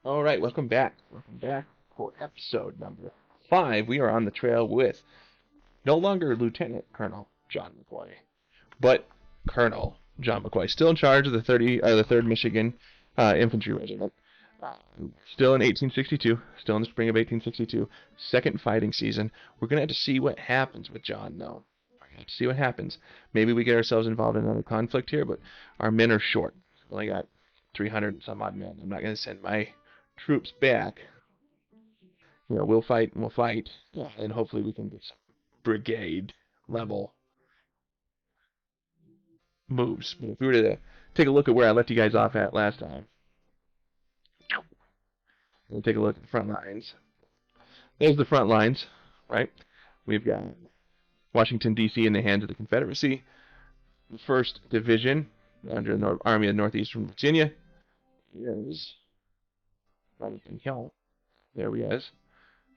All right, welcome back. Welcome back for episode number 5. We are on the trail with no longer Lieutenant Colonel John McCoy, but Colonel John McCoy, still in charge of the 3rd Michigan Infantry Regiment. Still in 1862, still in the spring of 1862, second fighting season. We're gonna have to see what happens with John, though. We're gonna have to see what happens. Maybe we get ourselves involved in another conflict here, but our men are short. We only got 300 and some odd men. I'm not gonna send my troops back. We'll fight and we'll fight, and hopefully we can get some brigade level moves. But if we were to take a look at where I left you guys off at last time, we'll take a look at the front lines. There's the front lines, right? We've got Washington, D.C. in the hands of the Confederacy. The 1st Division under the Army of Northeastern Virginia is Remington Hill. There we is.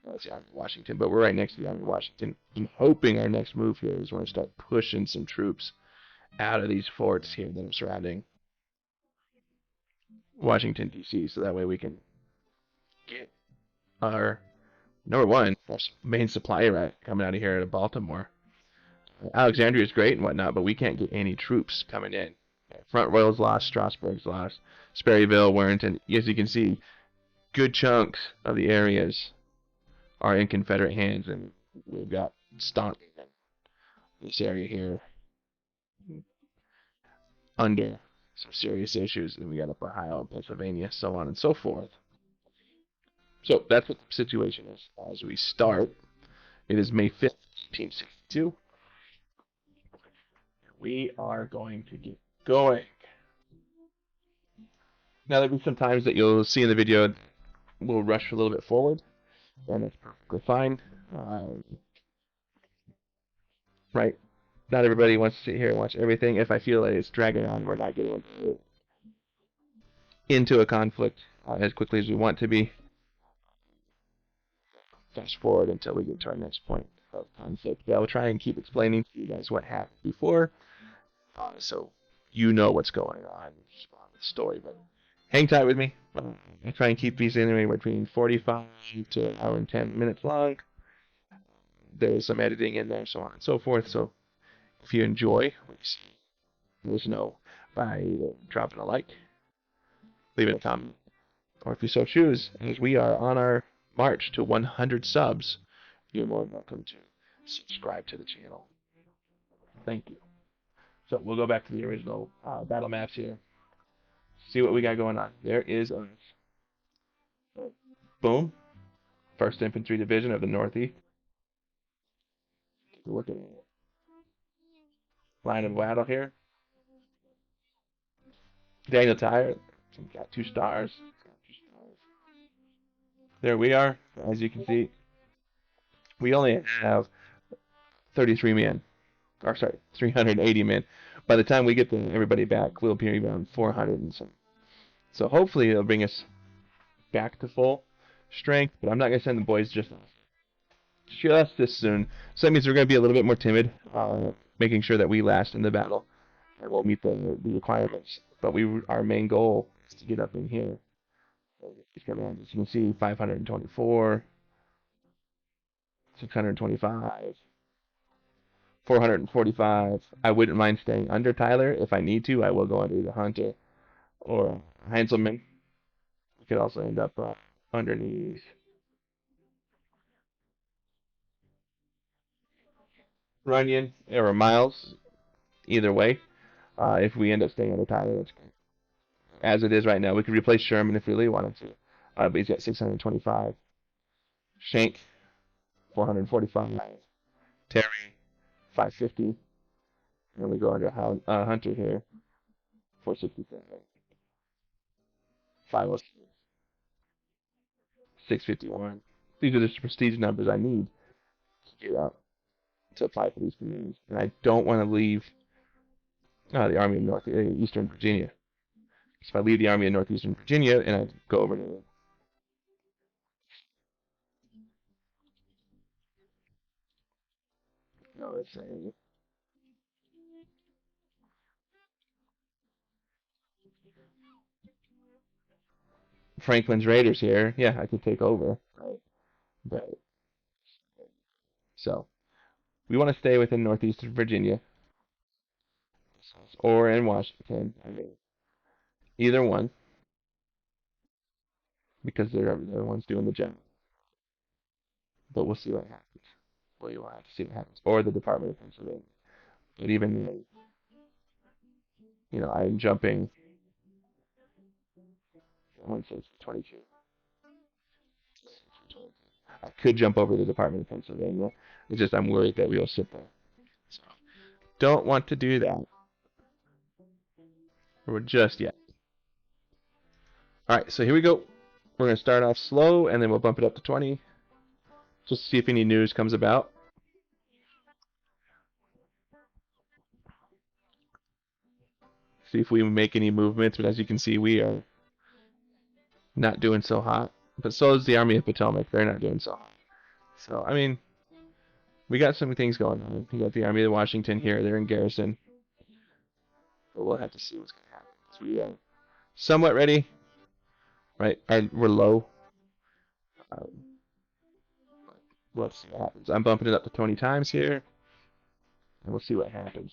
That's the Army of Washington, but we're right next to the Army of Washington. I'm hoping our next move here is we're going to start pushing some troops out of these forts here that are surrounding Washington, D.C., so that way we can get our, number one, our main supply route coming out of here to Baltimore. Alexandria is great and whatnot, but we can't get any troops coming in. Front Royal's lost, Strasburg's lost, Sperryville, Warrenton. As you can see, good chunks of the areas are in Confederate hands, and we've got Staunton in this area here under some serious issues, and we got up Ohio and Pennsylvania, so on and so forth. So that's what the situation is as we start. It is May 5th, 1862. We are going to get going. Now, there'll be some times that you'll see in the video we'll rush a little bit forward, and that's perfectly fine. Right? Not everybody wants to sit here and watch everything. If I feel that it's dragging on, we're not getting into a conflict as quickly as we want to be. Fast forward until we get to our next point of conflict. But I'll try and keep explaining to you guys what happened before, so you know what's going on in the story. But hang tight with me. I try and keep these anywhere between 45 to an hour and 10 minutes long. There's some editing in there, so on and so forth. So if you enjoy what you see, let us know by either dropping a like, leaving a comment, or if you so choose, as we are on our march to 100 subs, you're more than welcome to subscribe to the channel. Thank you. So we'll go back to the original battle maps here. See what we got going on. There is a boom. 1st Infantry Division of the Northeast. Take a look at it. Line of battle here. Daniel Tyre got 2 stars. There we are. As you can see, we only have 33 men. Or sorry, 380 men. By the time we get everybody back, we'll be around 400 and some. So hopefully it'll bring us back to full strength. But I'm not gonna send the boys just this soon. So that means we're gonna be a little bit more timid, making sure that we last in the battle and we'll meet the requirements. But our main goal is to get up in here. As you can see, 524, 625, 445. I wouldn't mind staying under Tyler. If I need to, I will go under the Hunter or Heinzelman. We could also end up underneath Runyon or Miles. Either way, if we end up staying under Tyler, that's great. As it is right now, we could replace Sherman if we really wanted to. But he's got 625. Shank, 445. Terry, 550. And we go under Hunter here, 467. 506. 651. These are the prestige numbers I need to get up to apply for these communities. And I don't want to leave the Army of Northeastern Virginia. So if I leave the Army of Northeastern Virginia and I go over to let's say Franklin's Raiders here, yeah, I could take over. Right. But so we want to stay within northeastern Virginia or in Washington. I mean, either one because they're the ones doing the job. But we'll see what happens. We'll have to see what happens. Or the Department of Pennsylvania. But even I'm jumping. One says 22. I could jump over to the Department of Pennsylvania. It's just I'm worried that we'll sit there. So don't want to do that. Or just yet. All right, so here we go. We're going to start off slow, and then we'll bump it up to 20. Just to see if any news comes about. See if we make any movements. But as you can see, we are not doing so hot. But so is the Army of Potomac. They're not doing so hot. So, I mean, we got some things going on. We got the Army of Washington here. They're in garrison. But we'll have to see what's going to happen. So we are somewhat ready. Right? We're low. Um, let's see what happens. I'm bumping it up to 20 times here. And we'll see what happens.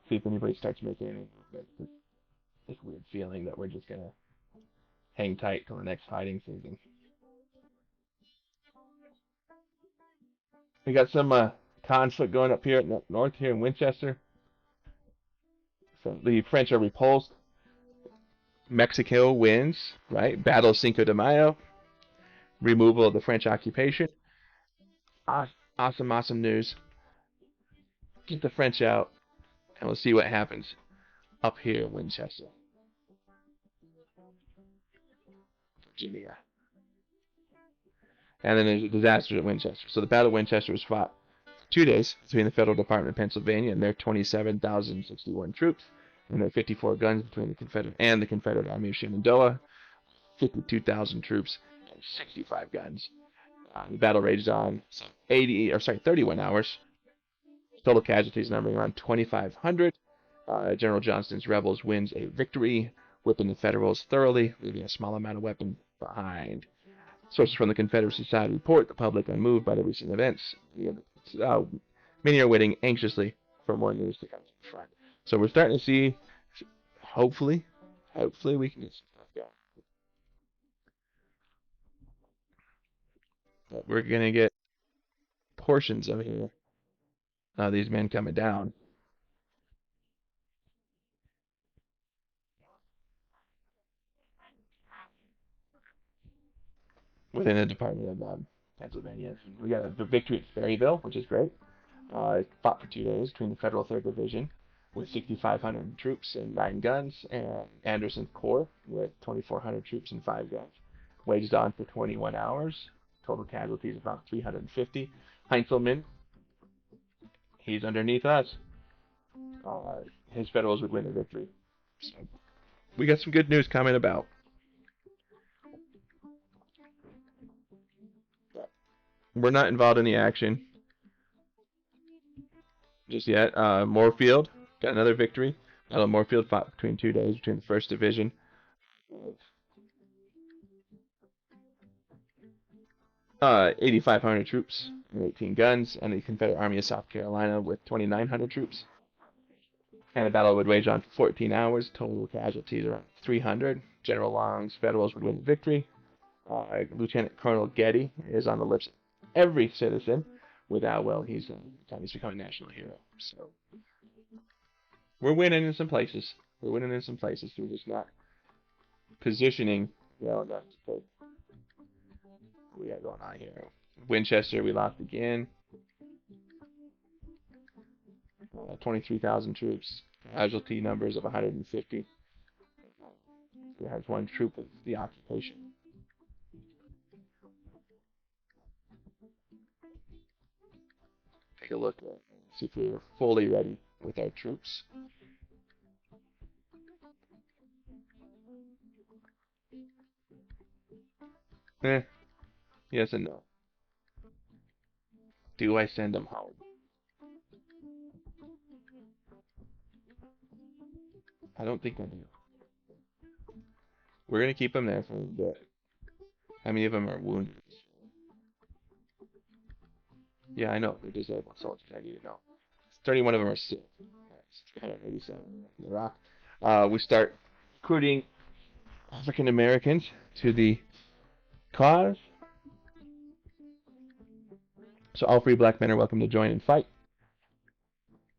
See if anybody starts making any movement. This weird feeling that we're just going to hang tight till the next fighting season. We got some conflict going up here north here in Winchester. So the French are repulsed. Mexico wins, right? Battle of Cinco de Mayo. Removal of the French occupation. Awesome news. Get the French out, and we'll see what happens up here in Winchester, Virginia. And then there's a disaster at Winchester. So the Battle of Winchester was fought for 2 days between the Federal Department of Pennsylvania and their 27,061 troops and their 54 guns between the Confederate Army of Shenandoah, 52,000 troops and 65 guns. The battle raged on 31 hours. Total casualties numbering around 2,500. General Johnston's rebels wins a victory, whipping the Federals thoroughly, leaving a small amount of weapons behind. Sources from the Confederacy side report the public unmoved by the recent events. Many are waiting anxiously for more news to come to the front. So we're starting to see, hopefully we can get some stuff going. But we're going to get portions of here. These men coming down. Within the Department of Pennsylvania. We got a victory at Ferryville, which is great. It fought for 2 days between the Federal 3rd Division with 6,500 troops and 9 guns, and Anderson's Corps with 2,400 troops and 5 guns. Waged on for 21 hours. Total casualties about 350. Heintzelman, he's underneath us. His Federals would win the victory. So we got some good news coming about. We're not involved in the action just yet. Moorfield got another victory. Moorfield fought between 2 days between the 1st Division. 8,500 troops and 18 guns, and the Confederate Army of South Carolina with 2,900 troops. And the battle would wage on for 14 hours. Total casualties around 300. General Long's Federals would win the victory. Lieutenant Colonel Getty is on the lips of every citizen. Without, well, he's become a national hero. So we're winning in some places. We're just not positioning well enough to take what we got going on here. Winchester, we lost again. 23,000 troops. Casualty numbers of 150. We have 1 troop of the occupation. Take a look at see if we're fully ready with our troops. Yes and no. Do I send them home? I don't think I do. We're gonna keep them there for a bit. How many of them are wounded? Yeah, I know. They're disabled soldiers. I need to know. 31 of them are sick. 387 in Iraq. We start recruiting African Americans to the cause. So all free black men are welcome to join and fight.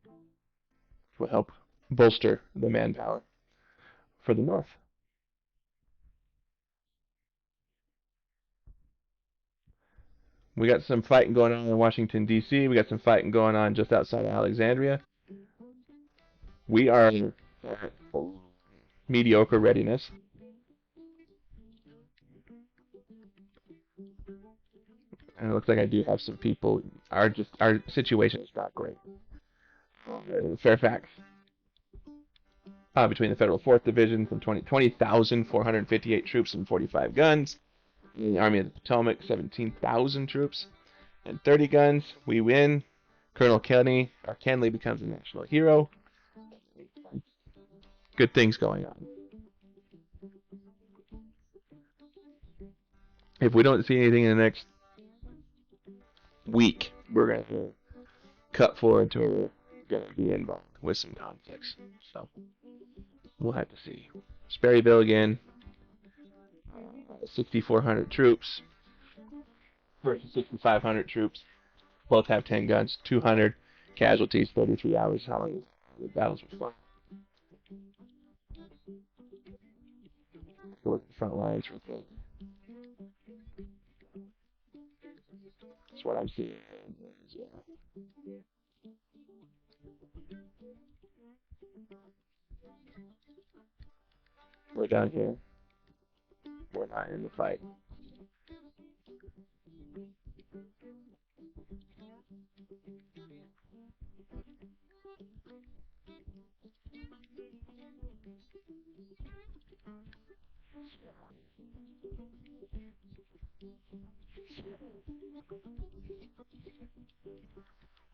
Which will help bolster the manpower for the North. We got some fighting going on in Washington, D.C. We got some fighting going on just outside of Alexandria. We are at mediocre readiness. And it looks like I do have some people. Our situation is not great. Fairfax, between the Federal 4th Division, from 20,458 troops and 45 guns. The Army of the Potomac, 17,000 troops and 30 guns. We win. Colonel Kenley becomes a national hero. Good things going on. If we don't see anything in the next week, we're going to cut forward to we're going to be involved with some conflicts. So we'll have to see. Sperryville again, 6,400 troops versus 6,500 troops. Both have 10 guns, 200 casualties, 33 hours. How long the battles were fought? Look at the front lines real quick. That's what I'm seeing. Yeah. We're down here. We're not in the fight.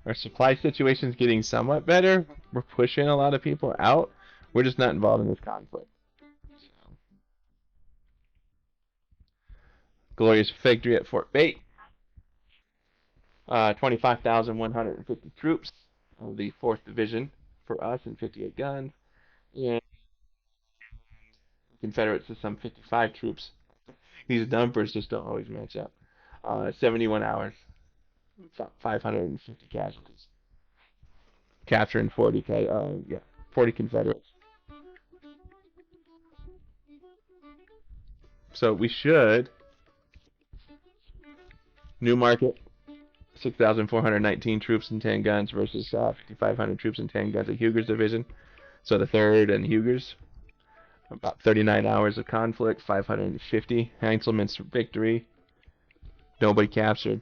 Our supply situation is getting somewhat better. We're pushing a lot of people out. We're just not involved in this conflict. So. Glorious victory at Fort Bate. 25,150 troops of the 4th Division for us and 58 guns. And Confederates is some 55 troops. These numbers just don't always match up. 71 hours. 550 casualties. Capturing 40 Confederates. So we should. New Market, 6,419 troops and 10 guns versus 5,500 troops and 10 guns at Huger's division. So the 3rd and Huger's. About 39 hours of conflict, 550. Heinzelman's victory. Nobody captured.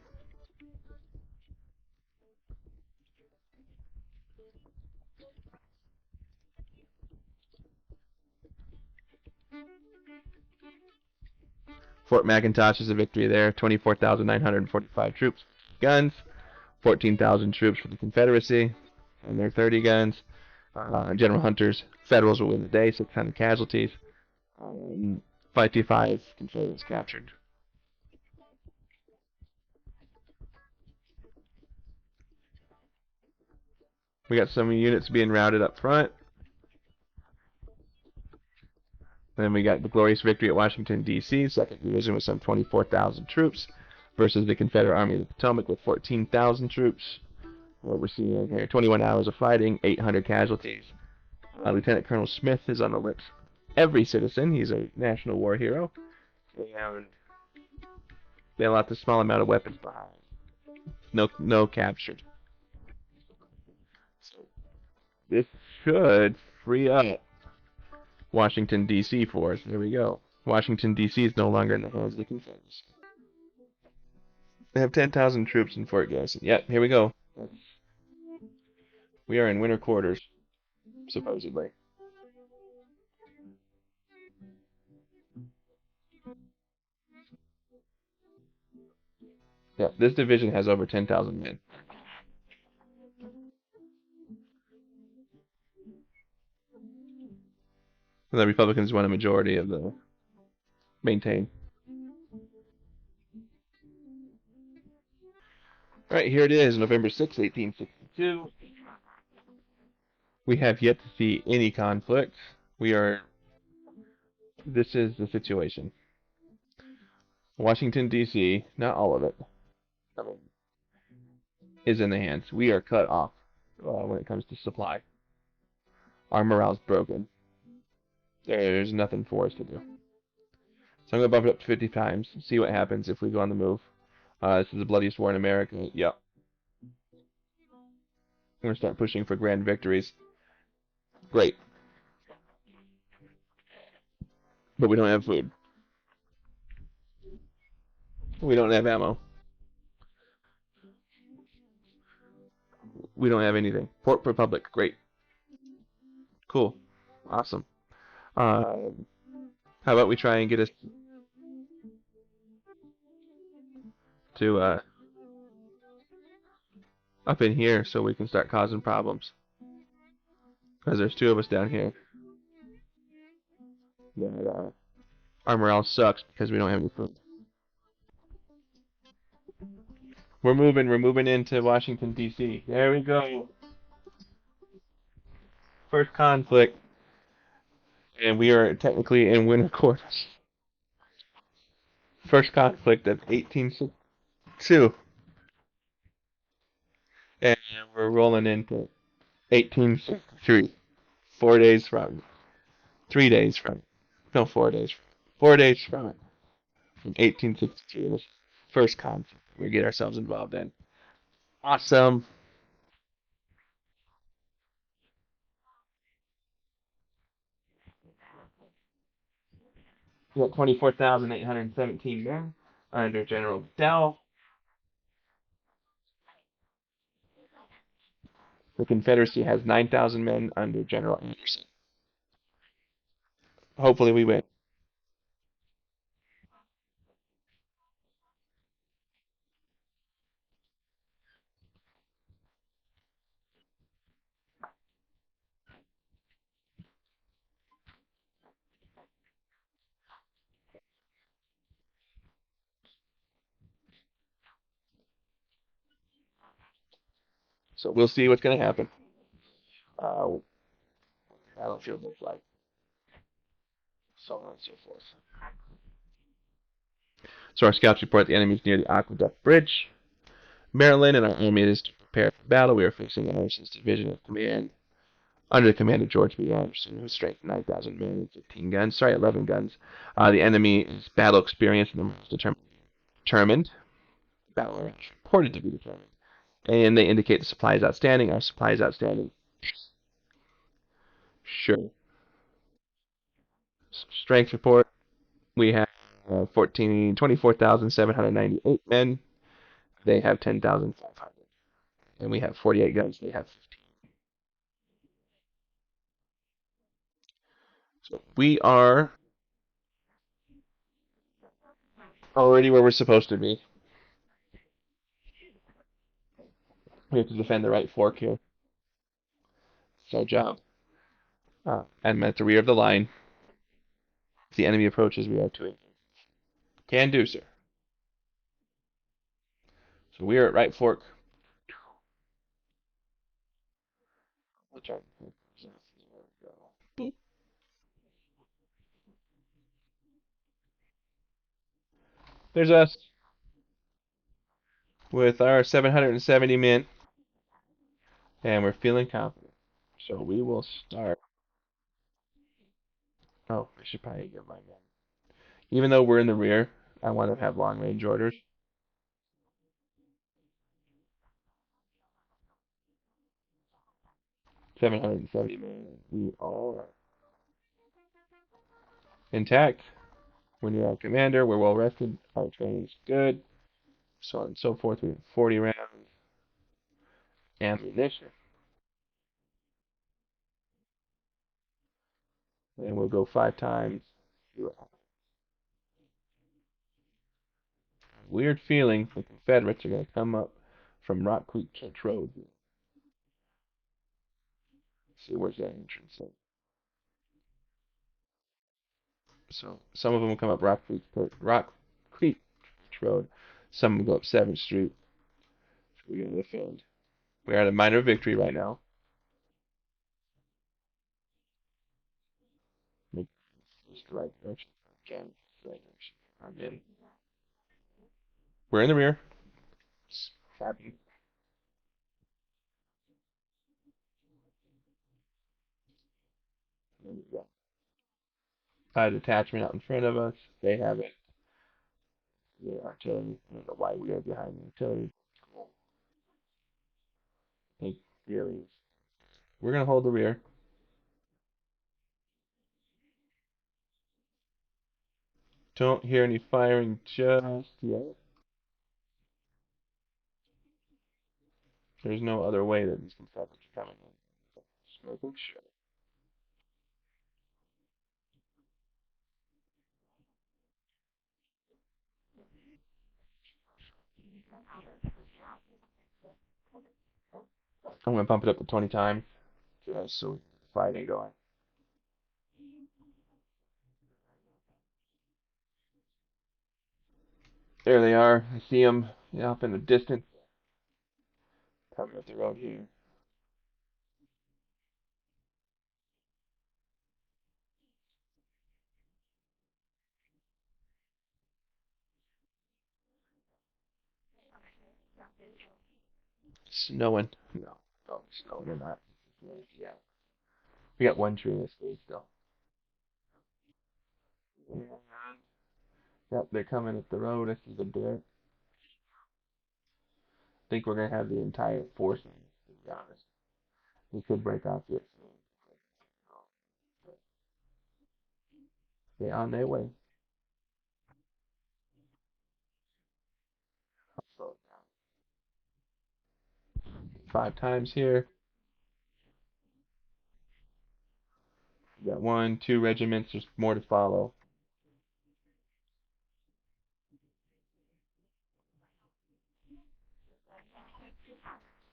Fort McIntosh is a victory there. 24,945 troops, guns. 14,000 troops for the Confederacy and their 30 guns. General Hunter's Federals will win the day, 600 casualties. 55 Confederates captured. We got some units being routed up front. Then we got the glorious victory at Washington, D.C. 2nd Division with some 24,000 troops versus the Confederate Army of the Potomac with 14,000 troops. What we're seeing here, 21 hours of fighting, 800 casualties. Lieutenant Colonel Smith is on the lips of every citizen. He's a national war hero. And they left a small amount of weapons behind. No captured. So this should free up Washington, D.C. for us. There we go. Washington, D.C. is no longer in the hands of the Confederates. They have 10,000 troops in Fort Garrison. Yep, here we go. We are in winter quarters, supposedly. Yeah, this division has over 10,000 men. The Republicans won a majority of the maintain. All right, here it is, November 6th, 1862. We have yet to see any conflict. We are. This is the situation. Washington D.C. Not all of it. I mean, is in the hands. We are cut off when it comes to supply. Our morale's broken. There's nothing for us to do. So I'm gonna bump it up to 50 times. See what happens if we go on the move. This is the bloodiest war in America. Yep. We're gonna start pushing for grand victories. Great. But we don't have food. We don't have ammo. We don't have anything. Port Republic. Great. Cool. Awesome. Uh, how about we try and get us to up in here so we can start causing problems. Because there's two of us down here. That our morale sucks because we don't have any food. We're moving. We're moving into Washington D.C. There we go. First conflict, and we are technically in winter quarters. First conflict of 1862, and we're rolling into 1863. 4 days from, 3 days from, no, 4 days. 4 days from it, from 1862. This first conflict we get ourselves involved in. Awesome. We got 24,817 men under General Dell. The Confederacy has 9,000 men under General Anderson. Hopefully we win. So we'll see what's going to happen. Uh, Battlefield looks like, so on and so forth. So our scouts report the enemy is near the Aqueduct Bridge, Maryland, and our army is to prepare for battle. We are facing Anderson's division of command under the command of George B. Anderson, whose strength 9,000 men and 15 guns. Sorry, 11 guns. The enemy is battle experienced and the most determined. Battle are reported to be determined. And they indicate the supply is outstanding. Our supply is outstanding. Sure. Strength report. We have 24,798 men. They have 10,500. And we have 48 guns. They have 15. So we are already where we're supposed to be. We have to defend the right fork here. It's our job. And I'm at the rear of the line. If the enemy approaches, we are to can do, sir. So we are at right fork. There's us with our 770 men, and we're feeling confident. So we will start. Oh, I should probably get my men. Even though we're in the rear, I want to have long range orders. 770 men. We are intact. When you're our commander, we're well rested. Our training's good. So on and so forth. We have 40 rounds ammunition. And we'll go 5 times. Weird feeling the Confederates are going to come up from Rock Creek Church Road. See where's that entrance at? So some of them will come up Rock Creek Road. Some will go up 7th Street. So we get in the field. We're at a minor victory right now. Make this the right direction. Again, right direction. I'm in. We're in the rear. Happy. Detachment out in front of us. They have it. The artillery. I don't know why we are behind the artillery. I think really. We're gonna hold the rear. Don't hear any firing just yet. There's no other way that these Confederates are coming in. Smoking shit. I'm gonna pump it up to 20 times. Just so we can get the fighting going. There they are. I see them up in the distance. Coming up the road here. Snowing. No. Oh, snowing or not. Yeah. We got one tree in this case still. And, yep, they're coming up the road. This is the dirt. I think we're gonna have the entire force, to be honest. We could break off here soon. They're on their way. So 5 times here. We got 1, 2 regiments. There's more to follow.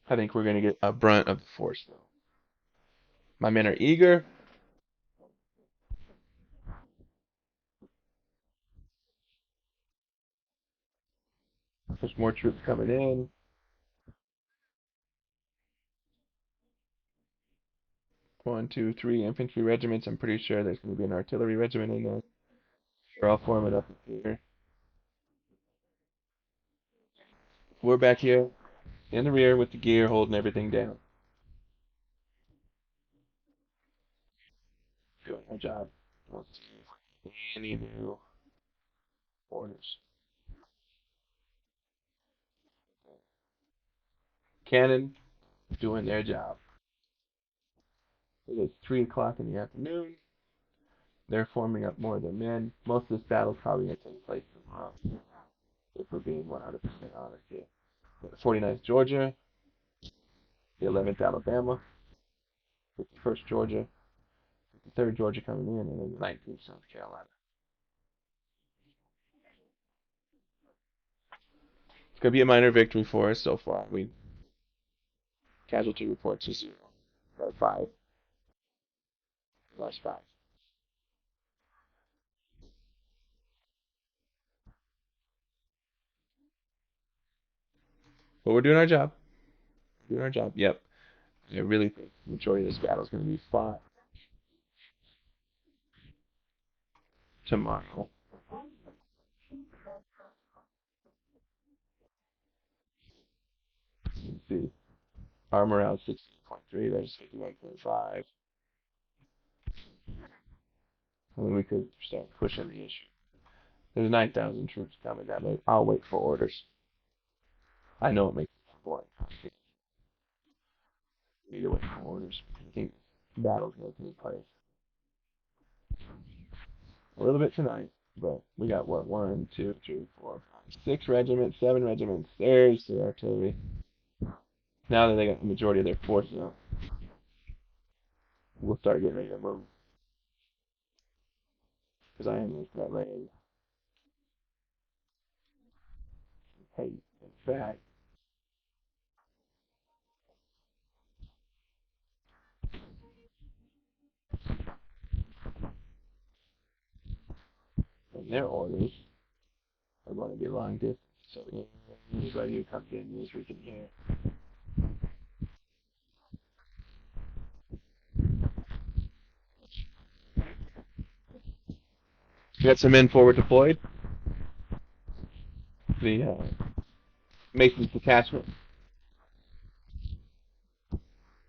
I think we're gonna get a brunt of the force though. My men are eager. There's more troops coming in. 1, 2, 3 infantry regiments. I'm pretty sure there's gonna be an artillery regiment in there. They're all forming up here. We're back here in the rear with the gear holding everything down. Doing our job. Let's see if any new orders. Cannon doing their job. It is 3 o'clock in the afternoon. They're forming up more of their men. Most of this battle's probably going to take place tomorrow, if we're being 100% honest here. The 49th Georgia, the 11th Alabama, 51st Georgia, the 3rd Georgia coming in, and then the 19th South Carolina. It's going to be a minor victory for us so far. We casualty reports are 0. 5. Lost 5. But we're doing our job. Doing our job. Yep. I really think the majority of this battle is going to be fought tomorrow. Let's see. Our morale is 16.3. There's 51.5. And then we could start pushing the issue. There's 9,000 troops coming that way. I'll wait for orders. I know it makes it boring. You need to wait for orders. I think battle's going to take place. A little bit tonight, but we got what? 1, 2, 3, 4, 5, 6 regiments, 7 regiments. There's the artillery. Now that they got the majority of their forces out, we'll start getting ready to move. Because I am losing that lane. Hey, in fact, and their orders are going to be long distance. So anybody who comes in news we can hear. We got some men forward deployed. The Mason's detachment,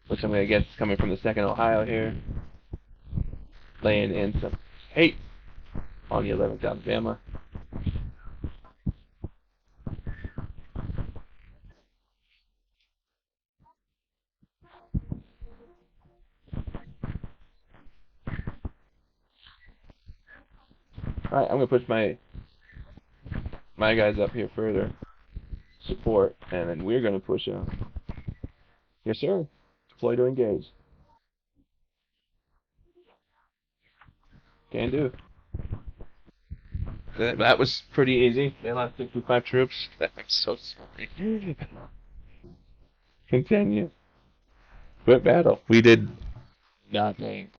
which I'm going to guess is coming from the 2nd Ohio here, laying in some hate on the 11th Alabama. Alright, I'm going to push my guys up here further, support, and then we're going to push up. Yes, sir. Deploy to engage. Can do. That was pretty easy. They lost 65 troops. I'm so sorry. Continue. Good battle. We did nothing.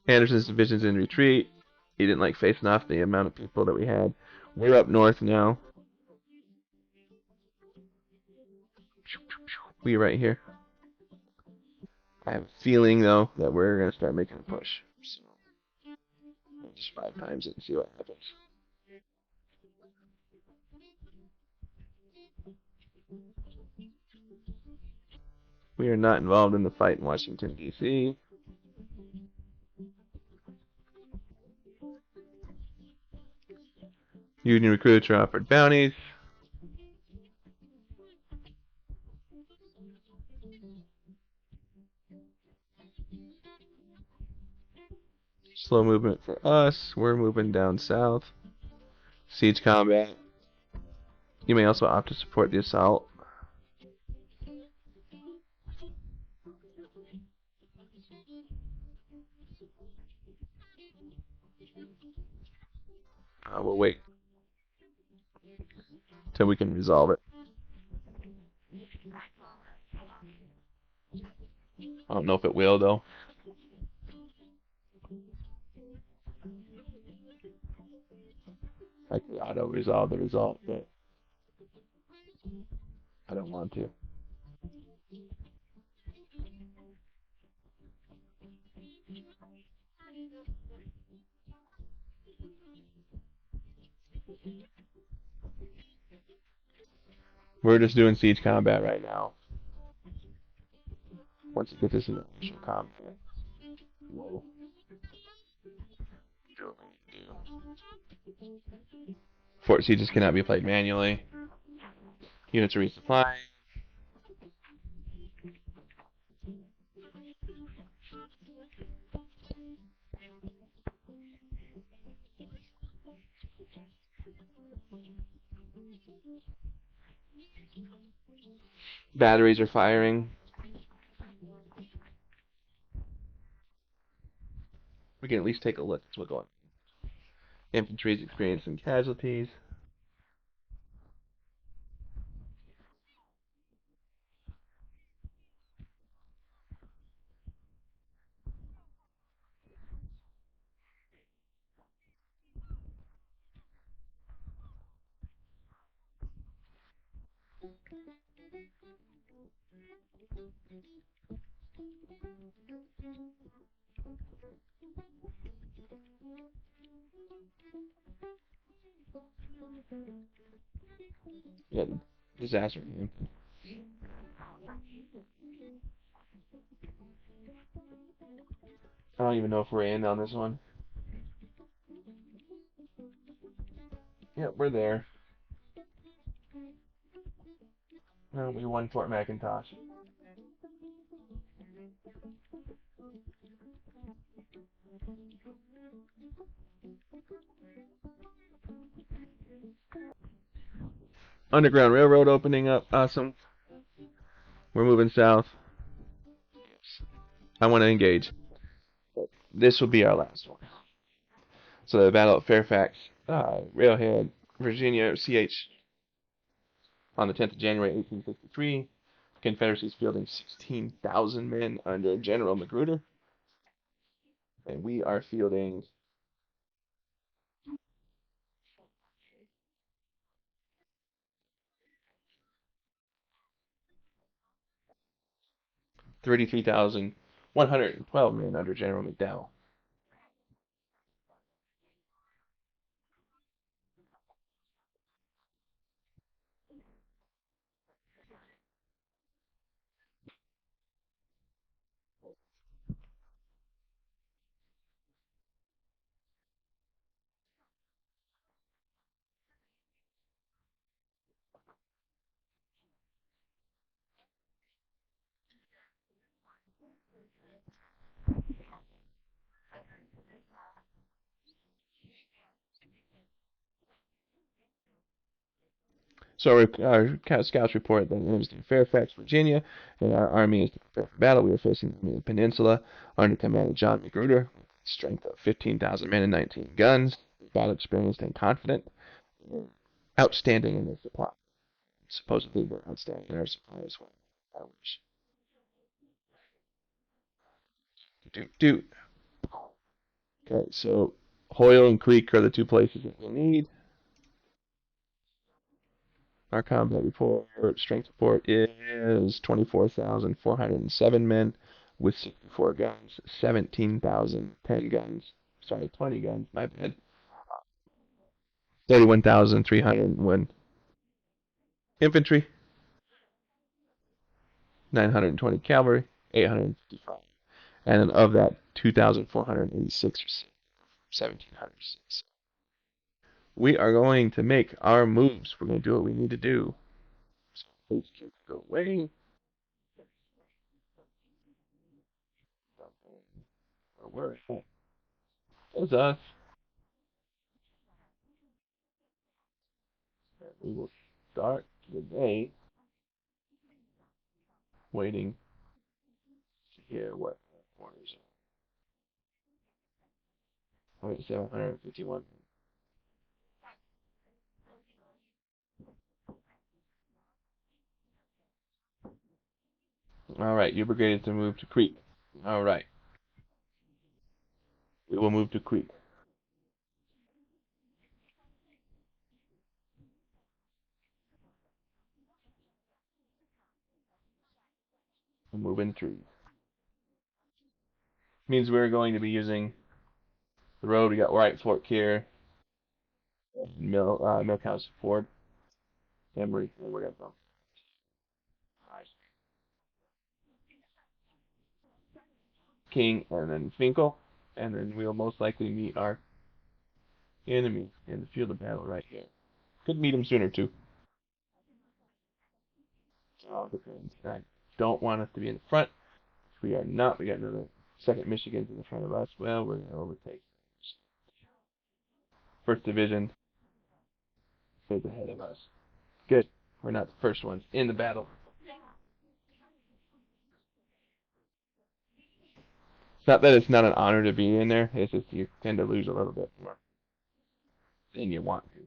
Anderson's division's in retreat. He didn't like facing off the amount of people that we had. We're up north now. We right here. I have a feeling though that we're gonna start making a push. So I'll just 5 times it and see what happens. We are not involved in the fight in Washington D.C. Union recruits are offered bounties. Slow movement for us. We're moving down south. Siege combat. You may also opt to support the assault. We'll wait till we can resolve it. I don't know if it will though. I could auto resolve the result, but I don't want to. We're just doing siege combat right now. Once it gets us into initial combat. Whoa. Fort sieges cannot be played manually. Units are resupplying. Batteries are firing. We can at least take a look at what's going on. Infantry is experiencing casualties. Yeah, disaster. I don't even know if we're in on this one. Yep, we're there. No, we won Fort McIntosh. Underground Railroad opening up. Awesome. We're moving south. I want to engage. This will be our last one. So the Battle of Fairfax, Railhead, Virginia, CH, on the 10th of January, 1863. The Confederacy's fielding 16,000 men under General Magruder. And we are fielding 33,112 men under General McDowell. So our scouts report that it was in Fairfax, Virginia, and our army is to prepare for battle. We are facing the enemy of the peninsula under command of John Magruder, strength of 15,000 men and 19 guns, battle experienced and confident, outstanding in their supply. Supposedly we're outstanding in our supply as well. I wish. Do. Okay, so Hoyle and Creek are the two places that we'll need. Our combat report, strength report is 24,407 men with 64 guns, 17,010 guns. Sorry, 20 guns, my bad. 31,301 infantry, 920 cavalry, 855. And then of that, 2,486 or 1,706. We are going to make our moves. We're going to do what we need to do. So please go away. Where is us? We will start the day waiting to hear what orders are. 751. All right, your brigade is to move to Creek. All right, we will move to Creek. We'll move in trees. Means we're going to be using the road. We got Wright Fork here, Milkhouse Ford, Emory, and we're gonna King, and then Finkel, and then we'll most likely meet our enemy in the field of battle right here. Could meet him sooner too. I don't want us to be in the front. If we are not, we got another second Michigan in the front of us. Well, we're going to overtake. First Division is ahead of us. Good. We're not the first ones in the battle. It's not that it's not an honor to be in there. It's just you tend to lose a little bit more than you want to.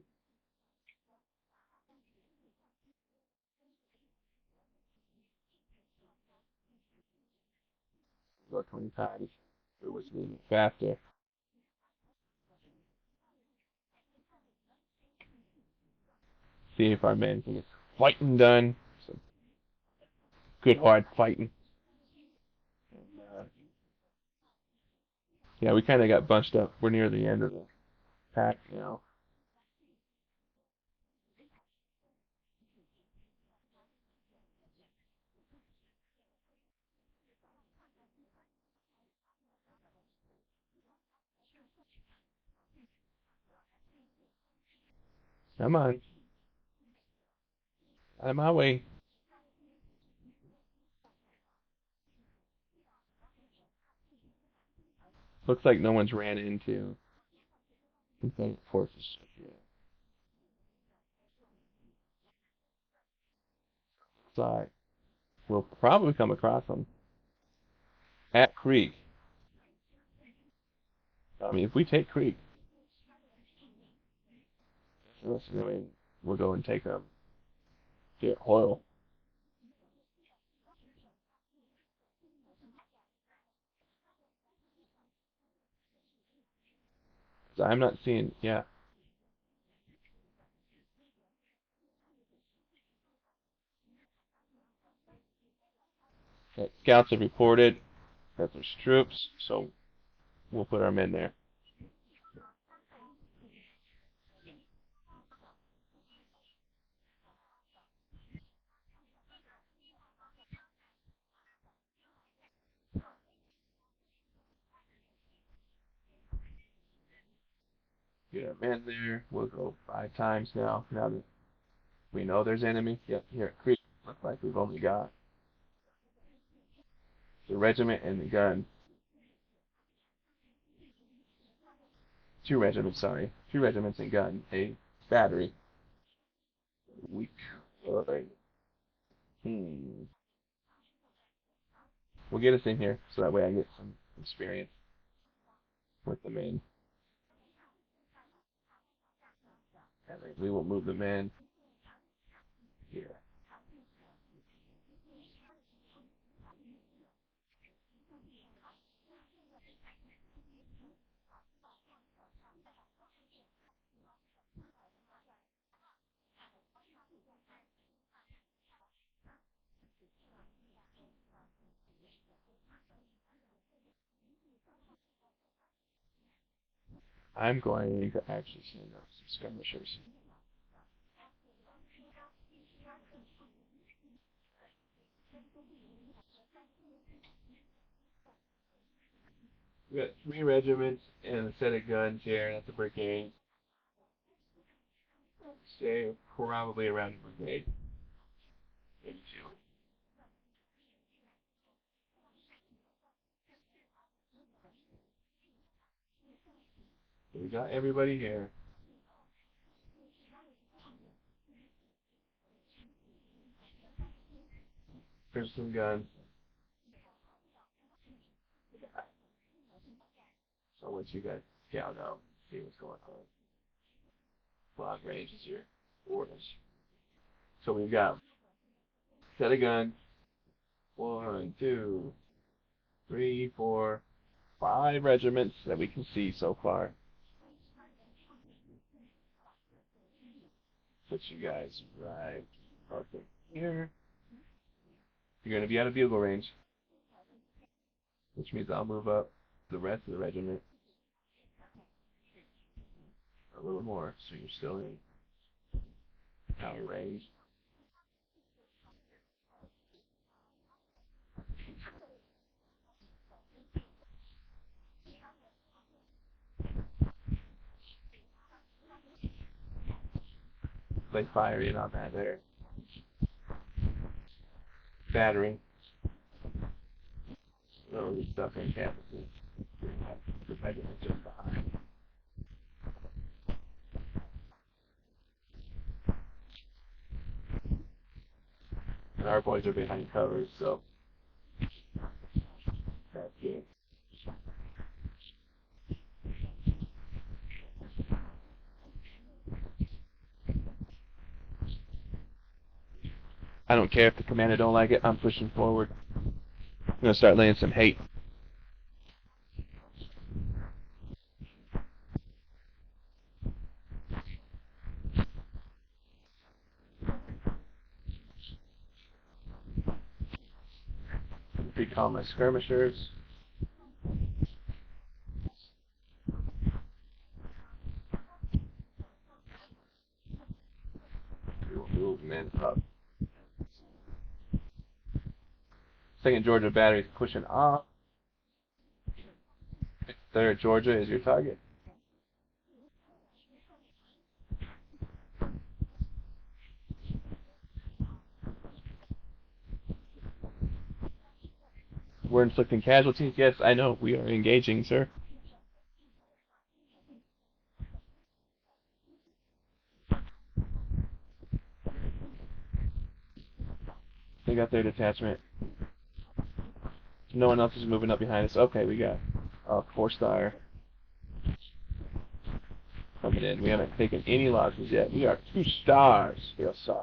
Go 20 times. It was moving faster. See if our men can get fighting done. Some good hard fighting. Yeah, we kind of got bunched up. We're near the end of the pack now. Come on. Out of my way. Looks like no one's ran into Confederate forces. Yeah. Side. We'll probably come across them at Creek. I mean, if we take Creek, we'll go and take them. Get Hoyle. I'm not seeing. Yeah. Scouts have reported that there's troops, so we'll put our men there. Get our men there. We'll go 5 times now. Now that we know there's enemy. Yep, here at Creek. Looks like we've only got the regiment and the gun. 2 regiments, sorry. 2 regiments and gun. A battery. Weak. Alright. We'll get us in here so that way I get some experience with the men. And we will move the men here. I'm going to actually send up some skirmishers. We got 3 regiments and a set of guns here. That's a brigade. Stay probably around a brigade. Maybe 2. So we got everybody here. Here's some guns. So I'll let you guys scout out, see what's going on. Long range is your orders. So we've got set of guns. 1, 2, 3, 4, 5 regiments that we can see so far. Put you guys right okay here. You're going to be out of bugle range, which means I'll move up the rest of the regiment a little more, so you're still in power range. They fire in on that there. Battery. So the stuff in campuses. The regiment just behind. And our boys are behind covers, so that's good. I don't care if the commander don't like it. I'm pushing forward. I'm gonna start laying some hate. Recall my skirmishers. We will move men up. Second Georgia battery is pushing off. Third Georgia is your target. We're inflicting casualties. Yes, I know. We are engaging, sir. They got their detachment. No one else is moving up behind us. Okay, we got 4-star coming in. We haven't taken any losses yet. We are 2 stars. Yes, sir.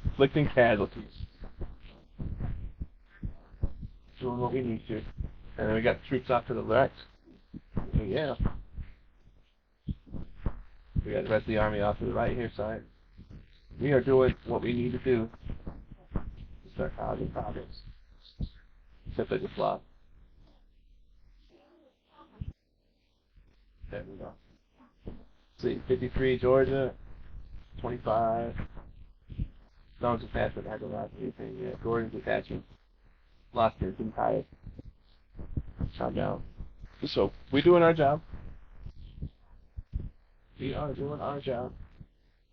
Inflicting casualties. Doing what we need to. And then we got troops off to the left. Yeah. We got the rest of the army off to the right here side. We are doing what we need to do to start causing problems. Except they just lost. There we go. See, 53 Georgia, 25. Stone's attachment hasn't lost anything yet. Gordon's attachment lost his entire. Calm down. So, we're doing our job. We are doing our job.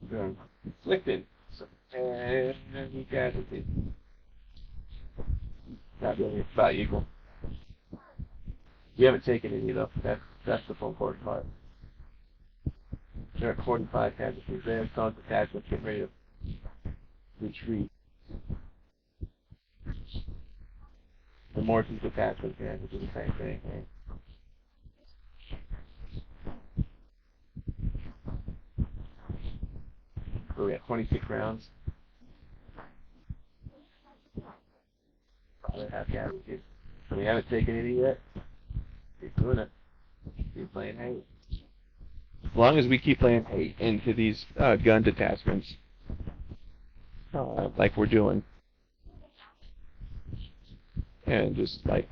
We're inflicting some heavy casualties. Not really, it's about equal. We haven't taken any though. That's the important part. They're at 45 casualties there. Stone's attachment getting ready to retreat. The Morton's attachment can do the same thing. Right? So we got 26 rounds. Probably half casualties. So we haven't taken any yet. Keep doing it. Keep playing hate. As long as we keep playing hate into these gun detachments, like we're doing, and just like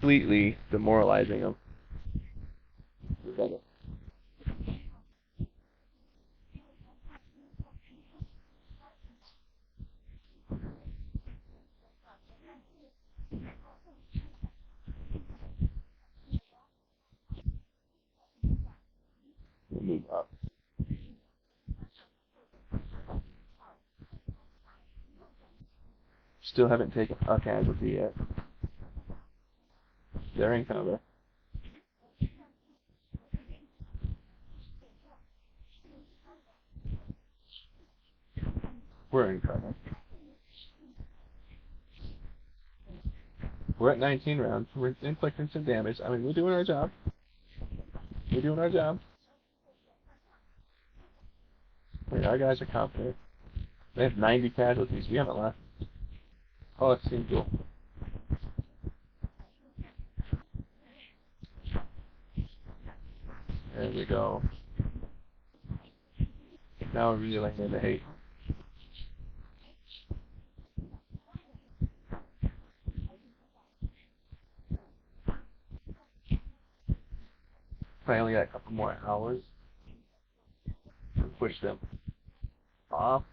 completely demoralizing them. Move up. Still haven't taken a casualty yet. They're in cover. We're in cover. We're at 19 rounds. We're inflicting some damage. I mean, we're doing our job. We're doing our job. Our guys are confident. They have 90 casualties. We haven't left. Oh, it's single. There we go. Now we're really laying into hate. I only got a couple more hours to push them off.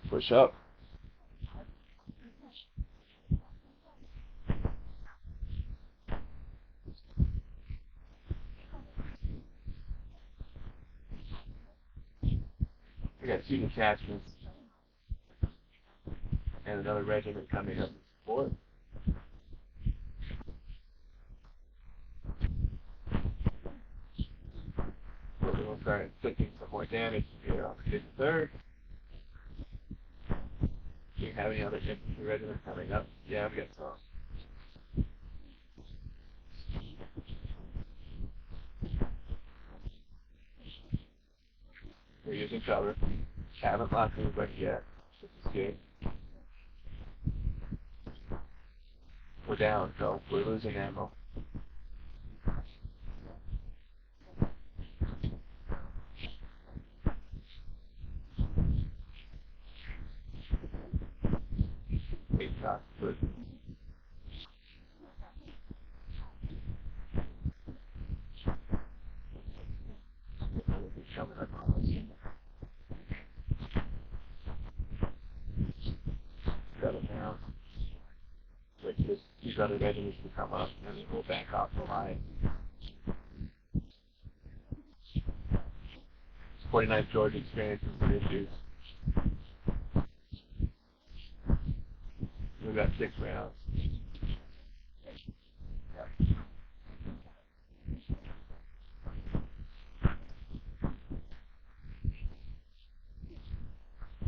Push up. We got 2 detachments and another regiment coming up to support. So we'll start inflicting some more damage here on the 53rd. Do you have any other infantry regiments coming up? Yeah, we got some. We're using cover. Haven't lost anybody yet. This is good. We're down, so we're losing ammo. Eight shots, good. Coming up on us. 7 down. Like this, these other regiments can come up and then we'll back off the line. 49th Georgia experiences some issues. We've got 6 rounds. Yeah.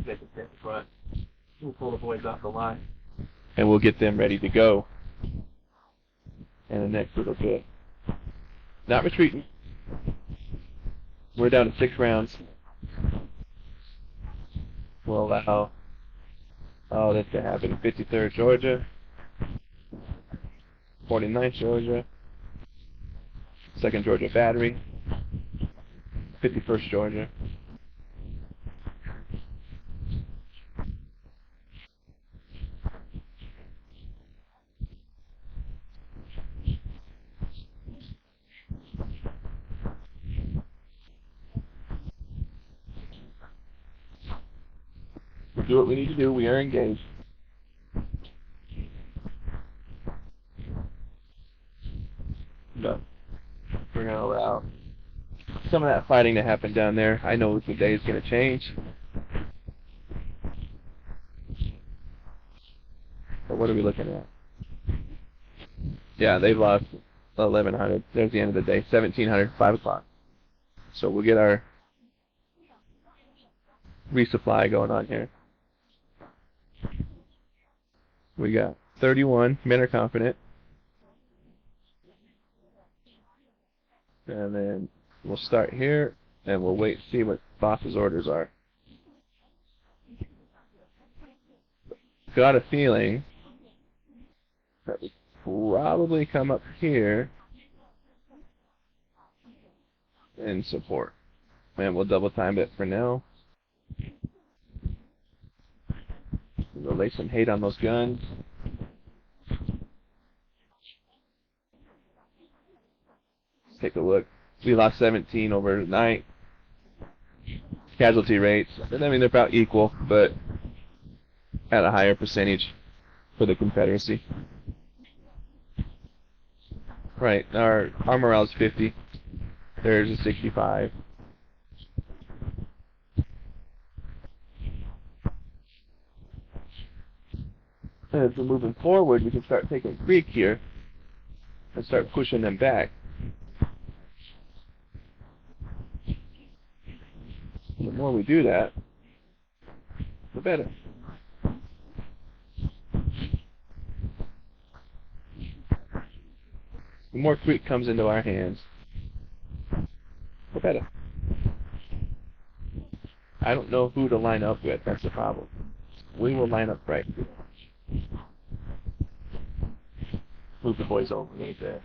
They can stay in front. We'll pull the boys off the line. And we'll get them ready to go. And the next little bit. Not retreating. We're down to 6 rounds. We'll allow all this to happen. 53rd Georgia. 49th Georgia, 2nd Georgia Battery, 51st Georgia. We'll do what we need to do. We are engaged. But we're going to allow some of that fighting to happen down there. I know the day is going to change. But what are we looking at? Yeah, they've lost 1,100. There's the end of the day. 1,700, 5 o'clock. So we'll get our resupply going on here. We got 31. Men are confident. And then we'll start here, and we'll wait to see what boss's orders are. Got a feeling that we probably come up here and support. And we'll double time it for now. We'll lay some hate on those guns. Let's take a look. We lost 17 overnight. Casualty rates, I mean, they're about equal, but at a higher percentage for the Confederacy. Right, our morale is 50. There's a 65. As we're moving forward, we can start taking Creek here and start pushing them back. The more we do that, the better. The more Creek comes into our hands, the better. I don't know who to line up with, that's the problem. We will line up right. Move the boys over right there.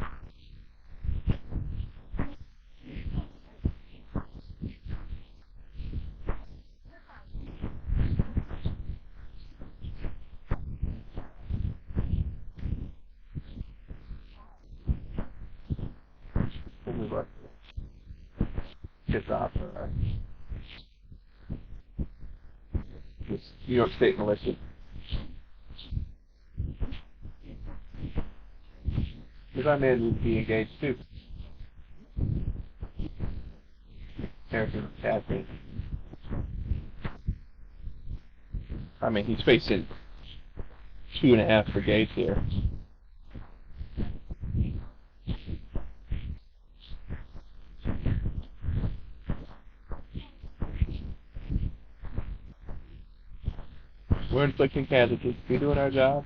We'll move up. Gets off. This New York State Militia. Because our men need to be engaged too. Harrison, Catherine. I mean, he's facing 2.5 brigades here. We're inflicting casualties. We're doing our job.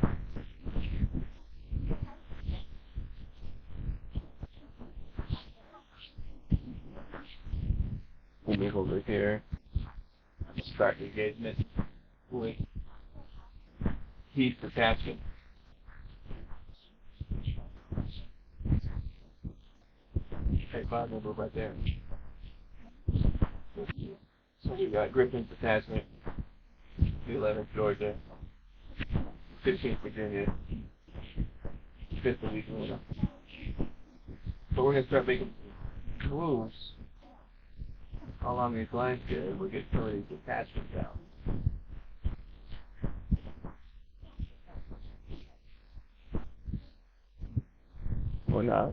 We'll move over here. Start the engagement with Heath Detachment. Okay, 5 number right there. So we got Griffin's Detachment, the 11th Georgia, 15th Virginia, 5th Louisiana. So we're going to start making moves along these lines here. We'll get some of these detachments out. Or not.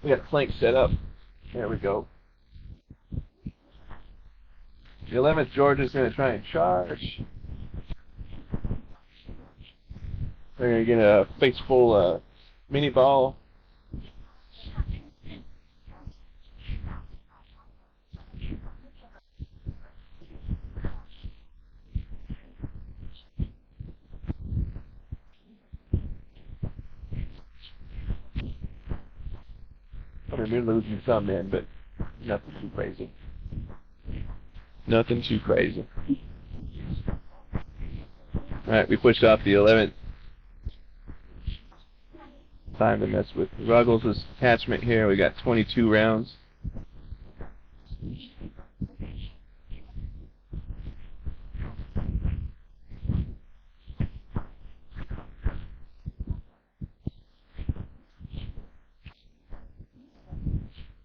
We got the flank set up. There we go. The 11th Georgia's going to try and charge. They're going to get a face full mini ball. I mean, we're losing some men, but nothing too crazy. Nothing too crazy. Alright, we pushed off the 11th. Time to mess with Ruggles' attachment here. We got 22 rounds.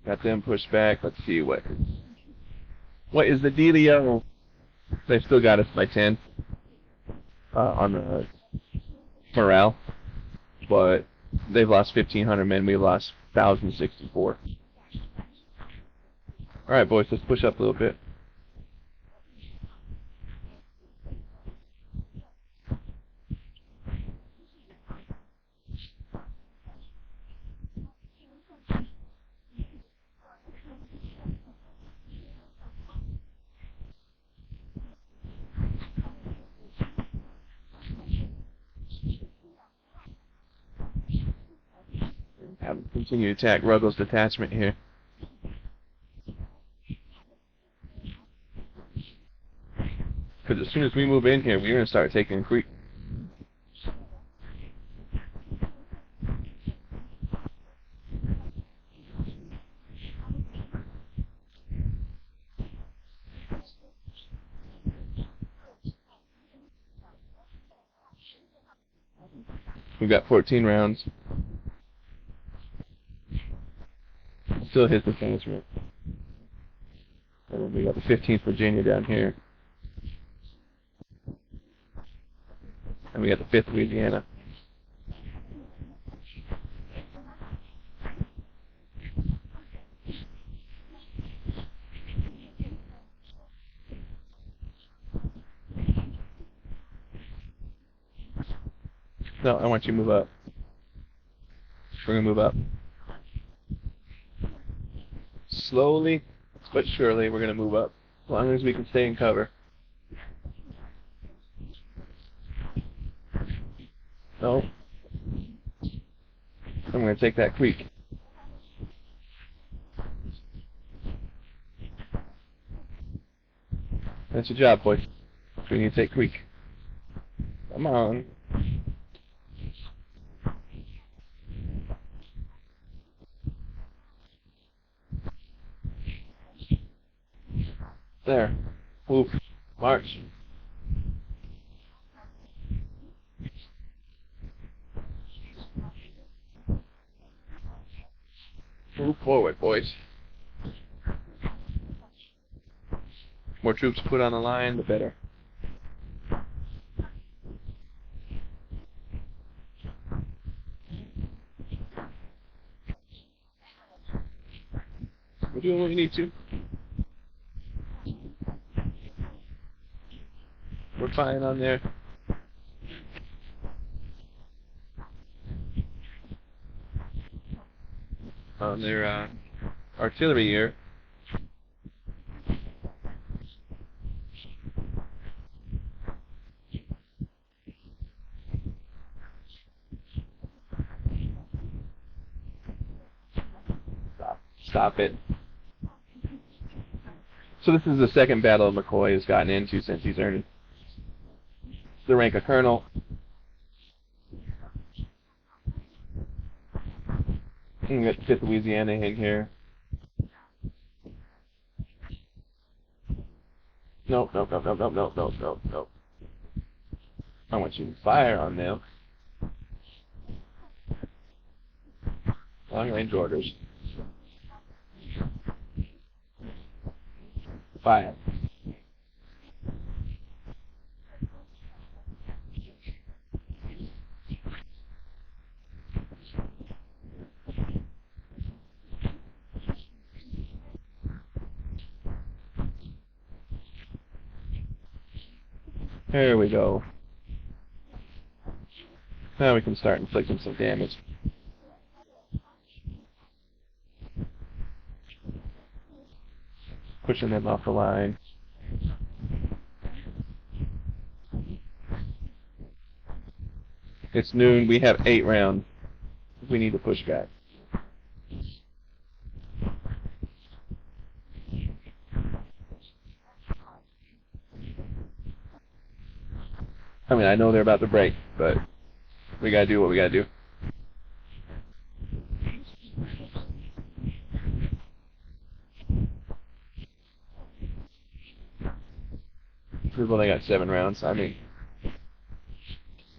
Got them pushed back. Let's see what is the dealio. They've still got us by 10 on the morale, but they've lost 1,500 men. We lost 1,064. All right, boys, let's push up a little bit. Have them continue to attack Ruggles' detachment here. Because as soon as we move in here, we're going to start taking creep. We've got 14 rounds. Still his detachment. And then we got the 15th Virginia down here. And we got the 5th Louisiana. No, I want you to move up. We're going to move up. Slowly, but surely, we're going to move up. As long as we can stay in cover. No. I'm going to take that creek. That's your job, boys. We need to take creek. Come on. There. Move. March. Move forward, boys. More troops put on the line, the better. We're doing what we need to. We're fine on there. On their artillery here. Stop it. So this is the second battle McCoy has gotten into since he's earned the rank of colonel. We got 5th Louisiana in here. Nope. I want you to fire on them. Long range orders. Fire. There we go. Now we can start inflicting some damage. Pushing them off the line. It's noon. We have 8 rounds. We need to push back. I mean, I know they're about to break, but we gotta do what we gotta do. We've only got 7 rounds. I mean,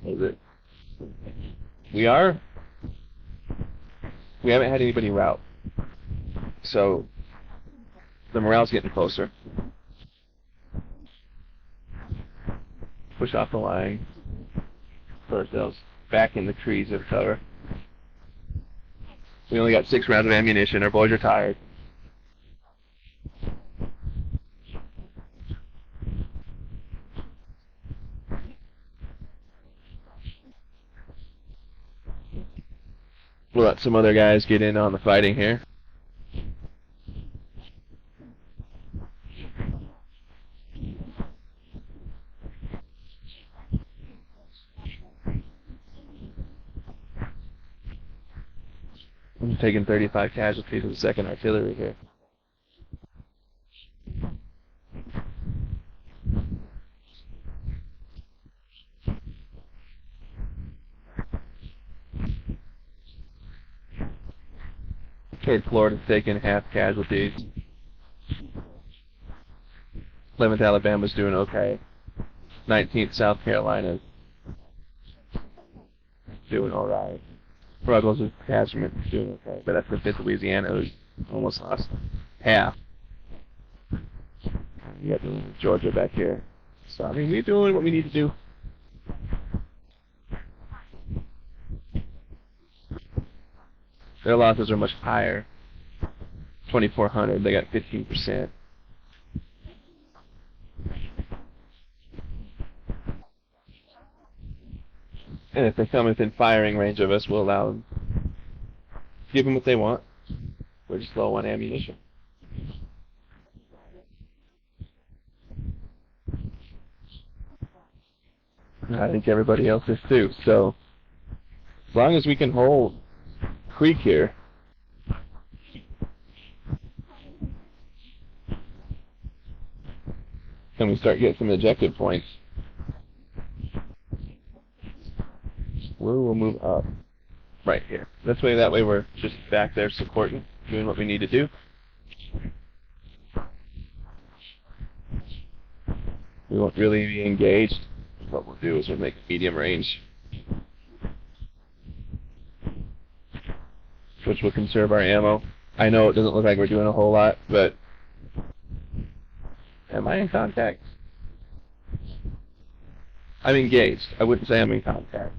is it? We haven't had anybody route, so the morale's getting closer. Push off the line. Put ourselves back in the trees of cover. We only got 6 rounds of ammunition. Our boys are tired. We'll let some other guys get in on the fighting here. I'm taking 35 casualties of the 2nd Artillery here. Okay, Florida's taking half casualties. 11th Alabama's doing okay. 19th South Carolina's doing alright. Ruggles' detachment is doing okay, but that's the 5th Louisiana who's almost lost half. You got Georgia back here. So, I mean, we're doing what we need to do. Their losses are much higher. 2,400, they got 15%. And if they come within firing range of us, we'll allow them. Give them what they want. We're just low on ammunition. I think everybody else is too. So, as long as we can hold Creek here, and we start getting some objective points, we'll move up right here. That way we're just back there supporting, doing what we need to do. We won't really be engaged. What we'll do is we'll make medium range, which will conserve our ammo. I know it doesn't look like we're doing a whole lot, but am I in contact? I'm engaged. I wouldn't say I'm in contact.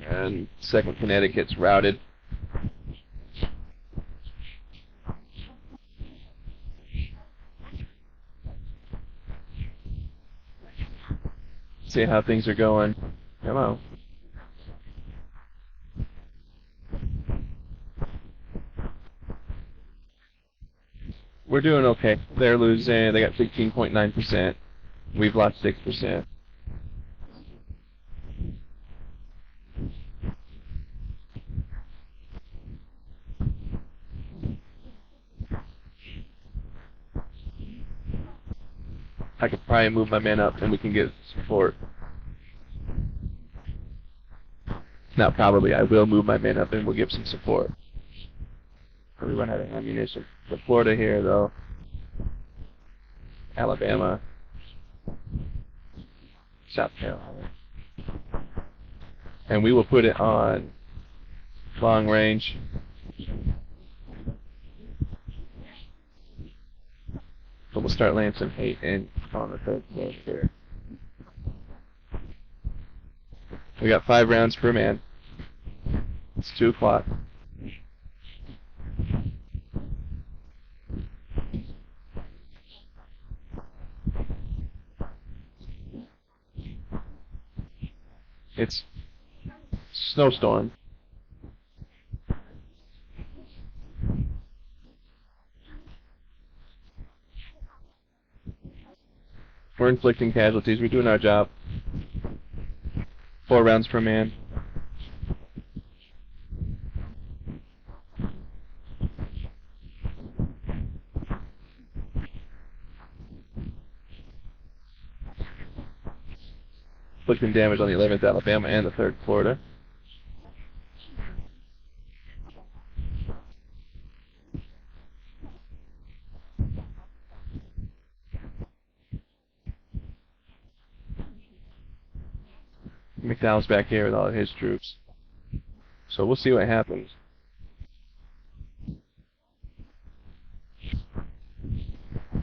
And 2nd Connecticut's routed. See how things are going. Come on. We're doing okay. They're losing. They got 16.9%. We've lost 6%. I could probably move my men up and we can get support. Not probably. I will move my men up and we'll give some support. We run out of ammunition. The Florida here, though. Alabama. South Carolina. And we will put it on long range. But we'll start laying some hate in on the 3rd floor here. We got 5 rounds per man. It's 2 o'clock. It's snowstorm. We're inflicting casualties. We're doing our job. 4 rounds per man. inflicting damage on the 11th Alabama and the 3rd Florida. McDowell's back here with all of his troops. So we'll see what happens.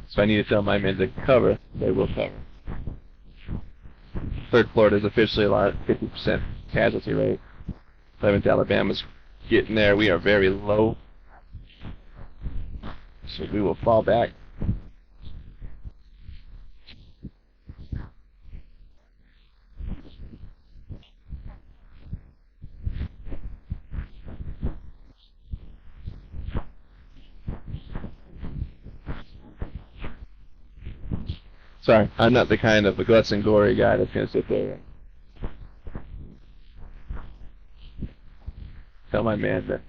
So I need to tell my men to cover. They will cover. 3rd Florida is officially a lot, 50% casualty rate. 11th Alabama's getting there. We are very low. So we will fall back. Sorry, I'm not the kind of a guts and glory guy that's going to sit there and tell my man that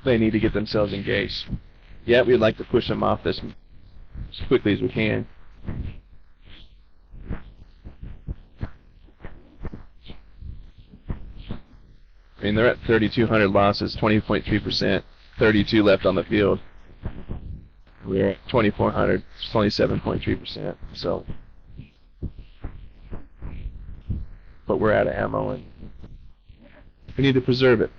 they need to get themselves engaged. Yeah, we'd like to push them off this as quickly as we can. I mean, they're at 3,200 losses, 20.3%, 32 left on the field. We're at 2,400, 27.3%. So, but we're out of ammo and we need to preserve it.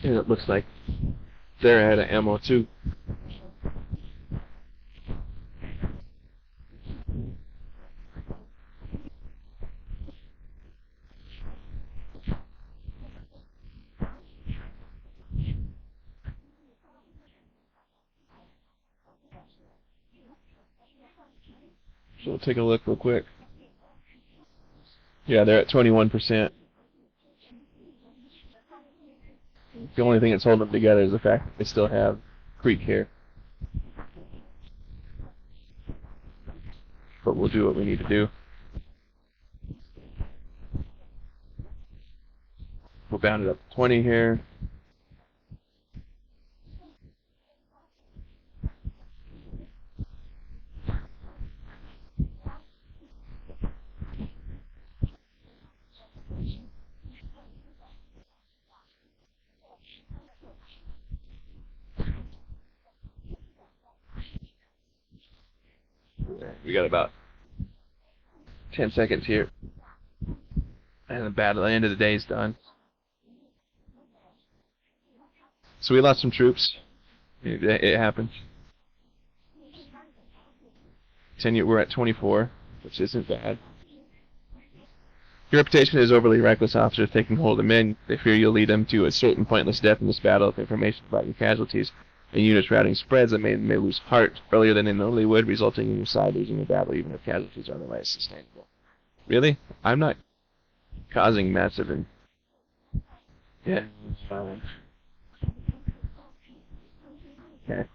And it looks like they're out of ammo too. So we'll take a look real quick. Yeah, they're at 21%. The only thing that's holding them together is the fact that they still have Creek here. But we'll do what we need to do. We'll bound it up to 20 here. We got about 10 seconds here. And the battle at the end of the day is done. So we lost some troops. It happens. We're at 24, which isn't bad. Your reputation is overly reckless. Officers taking hold of men. They fear you'll lead them to a certain pointless death in this battle if information about your casualties and units routing spreads that may lose heart earlier than they normally would, resulting in your side losing the battle even if casualties are otherwise sustainable. Really? I'm not causing massive yeah. Okay.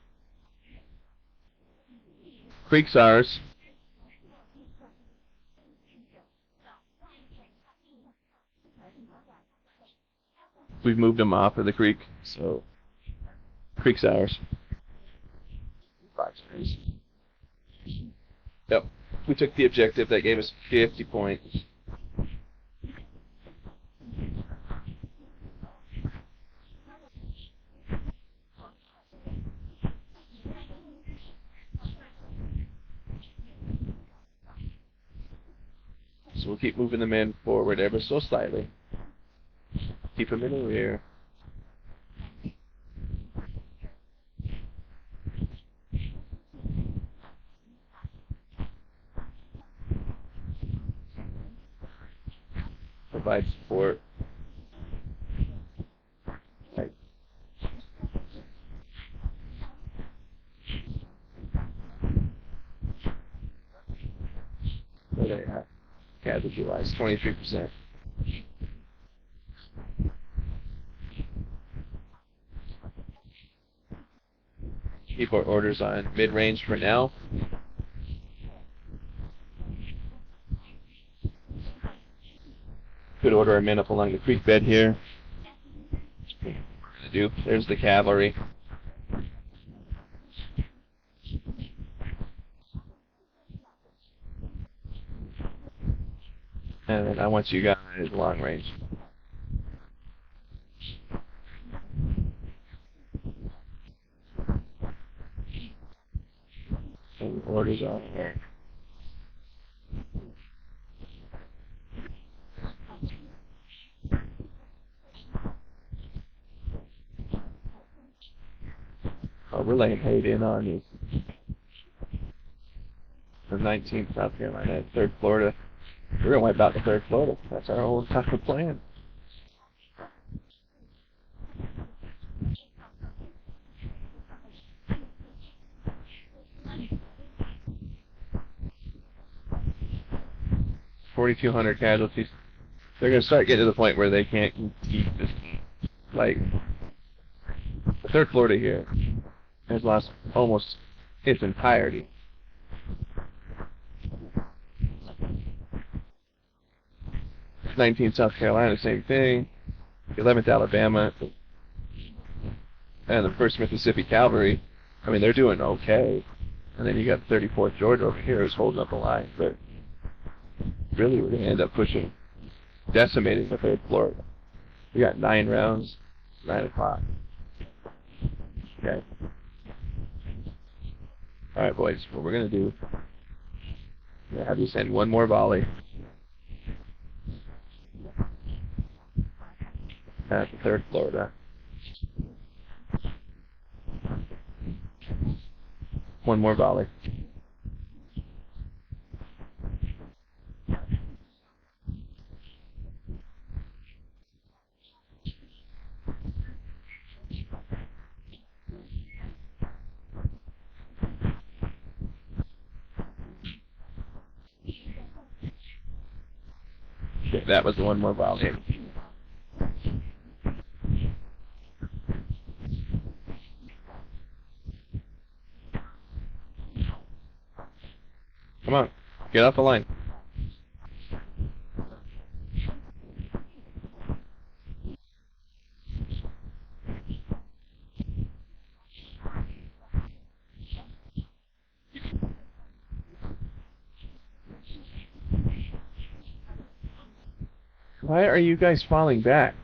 Creek's ours. We've moved them off of the creek, so Creek's ours. Yep. We took the objective. That gave us 50 points. So we'll keep moving the men forward ever so slightly. Keep them in the rear. Provide support. Right. What do they have? Casualty wise, 23%. Keep our orders on mid-range for now. Could order our men up along the creek bed here. There's the cavalry. And then I want you guys long range. And orders on here. Oh, we're laying hate in on you. The 19th South Carolina, 3rd Florida. We're going to wipe out the 3rd Florida. That's our whole entire plan. $4,200 casualties. They're going to start getting to the point where they can't keep this. Like, the 3rd Florida here has lost almost its entirety. '19th South Carolina, same thing. The 11th Alabama, and the 1st Mississippi Cavalry. I mean, they're doing okay. And then you got the 34th Georgia over here who's holding up the line. But really, we're going to end up decimating the 3rd Florida. We got 9 rounds, 9 o'clock. Okay. All right, boys. What we're going to do, I'm going to have you send one more volley at the 3rd Florida. One more volley. Okay, that was the one more volley. Come on, get off the line. Why are you guys falling back?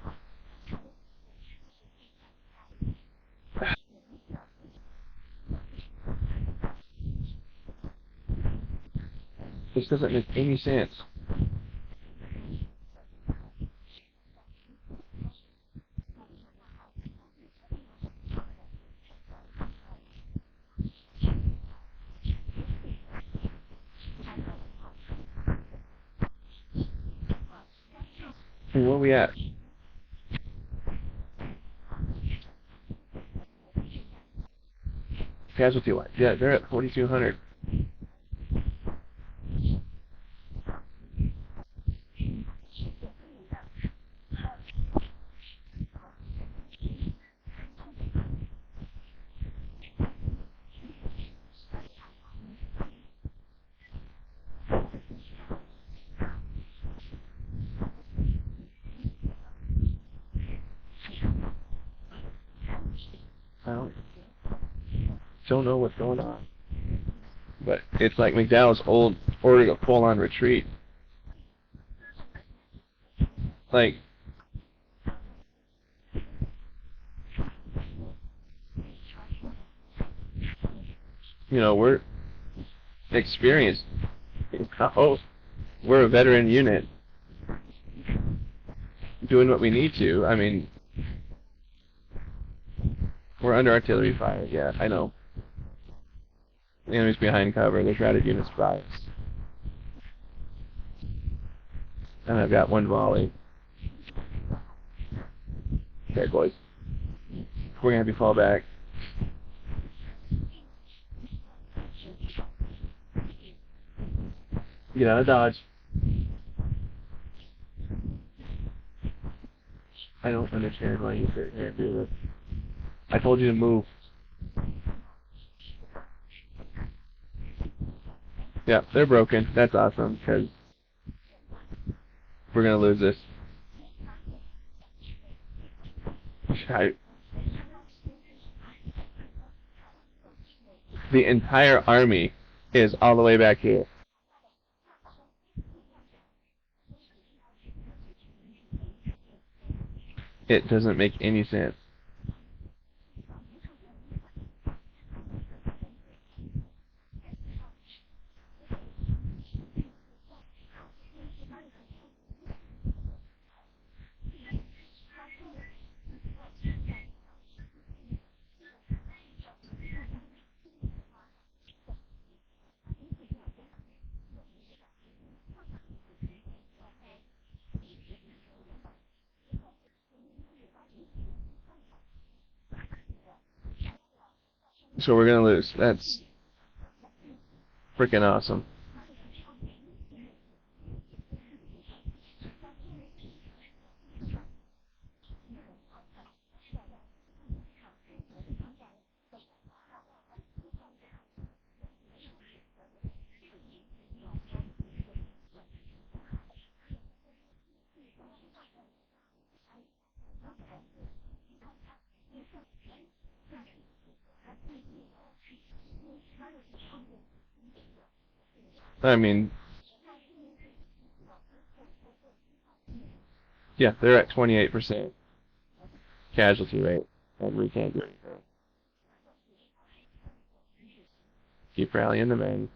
This doesn't make any sense. Hey, where are we at? Casualty wise. Yeah, they're at 4,200. I don't know what's going on. But it's like McDowell's old ordered a full-on retreat. Like, you know, we're experienced. Oh, we're a veteran unit doing what we need to. I mean, we're under artillery fire. Yeah, I know. The enemy's behind cover. There's routed units biased. And I've got one volley. Okay, boys. We're going to have you fall back. Get out of dodge. I don't understand why you sit here and do this. I told you to move. Yeah, they're broken. That's awesome, because we're going to lose this. The entire army is all the way back here. It doesn't make any sense. So we're gonna lose. That's freaking awesome. I mean, yeah, they're at 28% casualty rate, and we can't do anything. Keep rallying the men.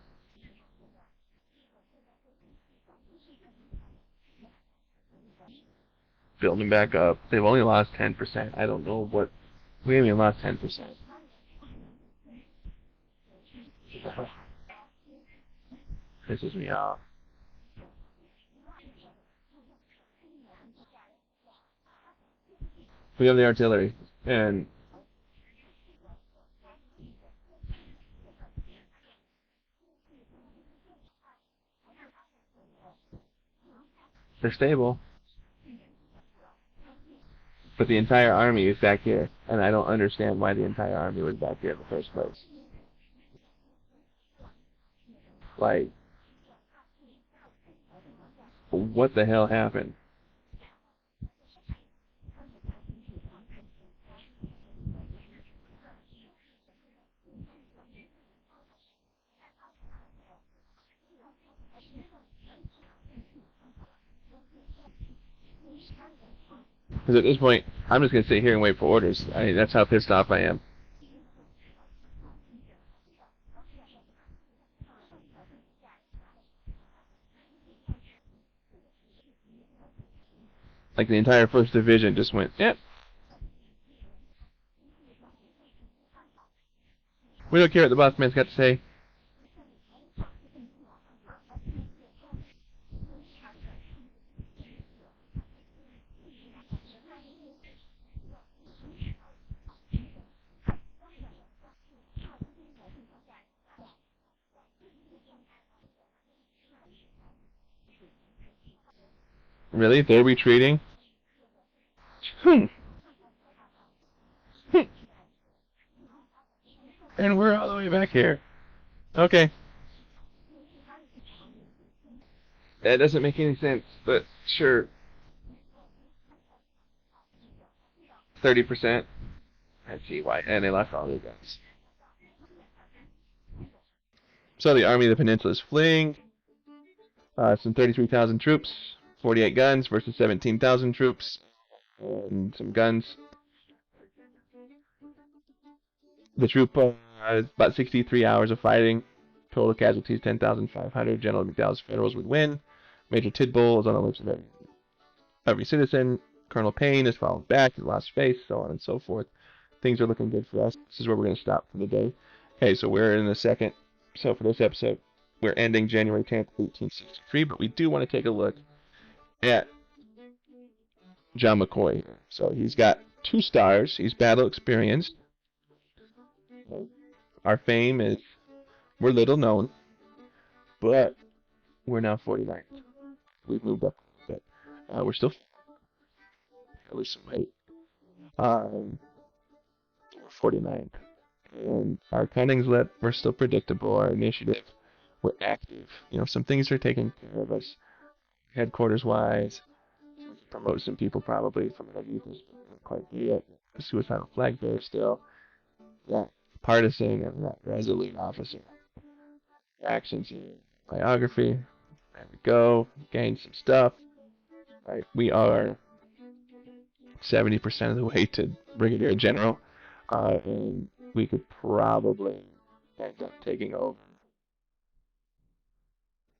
Building back up. They've only lost 10%. I don't know what. We haven't even lost 10%. Pisses me off. We have the artillery, and they're stable. But the entire army is back here, and I don't understand why the entire army was back here in the first place. Like, what the hell happened? Because at this point, I'm just going to sit here and wait for orders. That's how pissed off I am. Like, the entire 1st Division just went, yep. We don't care what the boss man's got to say. Really? They're retreating? Hmm. And we're all the way back here. Okay. That doesn't make any sense, but sure. 30%. I see why. And they lost all their guns. So the Army of the Peninsula is fleeing. Some 33,000 troops, 48 guns versus 17,000 troops, and some guns. The troop about 63 hours of fighting. Total casualties 10,500. General McDowell's Federals would win. Major Tidbull is on the lips of every citizen. Colonel Payne is falling back. He lost face, so on and so forth. Things are looking good for us. This is where we're going to stop for the day. Okay, so we're in the second. So for this episode, we're ending January 10th, 1863, but we do want to take a look at John McCoy. So he's got 2 stars. He's battle experienced. Our fame is, we're little known, but we're now 49th. We've moved up a bit. We're still fairly some weight. We're 49th. And our cunning's lit. We're still predictable. Our initiative, we're active. Some things are taking care of us. Headquarters-wise, promote some people probably from our youth. Quite yet. suicidal flag bearer still. That partisan and that resolute officer. Actions in biography. There we go. Gained some stuff. Right. We are 70% of the way to Brigadier General. And we could probably end up taking over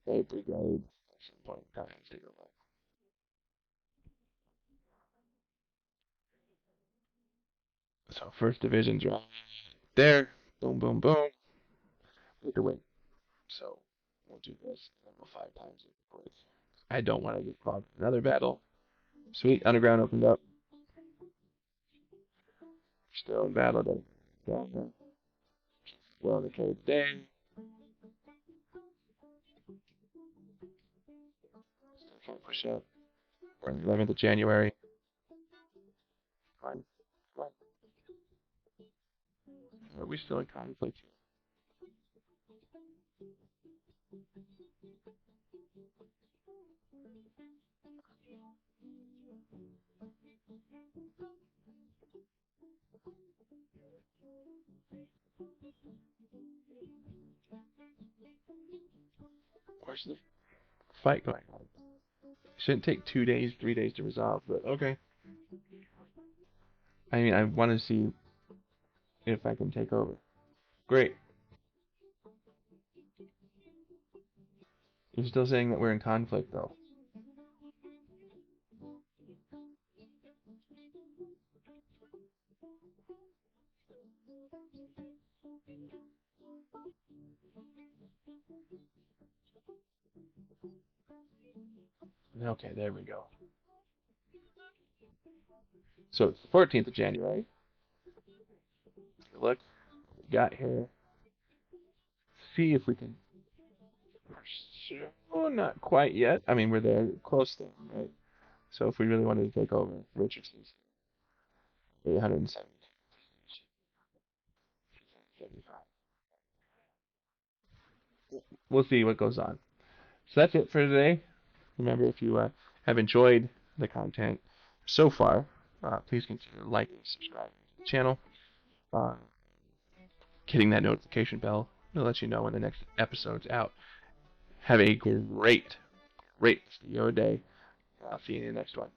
a brigade at some point in time. So first division's right there. Boom, boom, boom. We have to wait. So we'll do this and we'll 5 times it quick. I don't want to get caught in another battle. Sweet, underground opened up. Still in battle. Down well in the cave day. Still trying to push up. We're on the 11th of January. Fine. Fine. Are we still in conflict? Where's the fight going on? Shouldn't take 2 days, 3 days to resolve, but okay. I mean, I want to see if I can take over. Great. You're still saying that we're in conflict, though. Okay, there we go. So it's the 14th of January. Look, we got here. See if we can. Oh, not quite yet. I mean, we're there, close to, right? So if we really wanted to take over Richardson's 870. We'll see what goes on. So that's it for today. Remember, if you have enjoyed the content so far, please consider liking and subscribing to the channel. Uh, hitting that notification bell to let you know when the next episode's out. Have a great rest of your day. I'll see you in the next one.